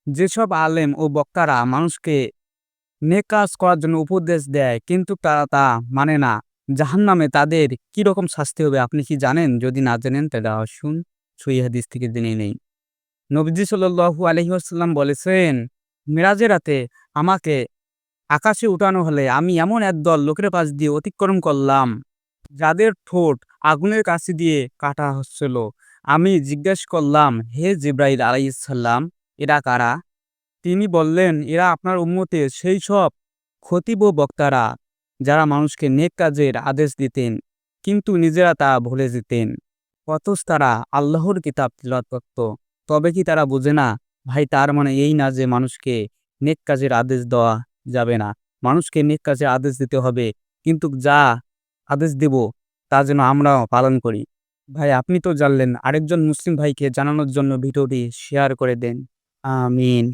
যেসব আলেম ও বক্তারা মানুষকে নেক কাজ করার জন্য উপদেশ দেয় কিন্তু তারা তা মানে না, জাহান্নামে তাদের কি রকম শাস্তি হবে আপনি কি জানেন? যদি না জানেন তাহলে আসুন সহিহ হাদিস থেকে জেনে নেই। নবীজি সাল্লাল্লাহু আলাইহি ওয়াসাল্লাম বলেছেন, মেরাজের রাতে আমাকে আকাশে উঠানো হলে আমি এমন একদল লোকের পাশ দিয়ে অতিক্রম করলাম, যাদের ঠোঁট আগুনের কাছে দিয়ে কাটা হচ্ছিল। আমি জিজ্ঞেস করলাম, হে জিবরাইল আলাইহিস সালাম, এরা কারা? তিনি বললেন, এরা আপনার উম্মতের সেই সব খতিব ও বক্তারা, যারা মানুষকে নেক কাজের আদেশ দিতেন, কিন্তু নিজেরা তা ভুলে যেতেন। অথচ তারা আল্লাহর কিতাব তিলাওয়াত করত। তবে কি তারা বোঝে না? ভাই, তার মানে এই না যে মানুষকে নেক কাজের আদেশ দেওয়া যাবে না। মানুষকে নেক কাজের আদেশ দিতে হবে। কিন্তু যা আদেশ দেব তা যেন আমরাও পালন করি। ভাই, আপনি তো জানলেন, আরেকজন মুসলিম ভাইকে জানানোর জন্য ভিডিওটি শেয়ার করে দেন। আমিন।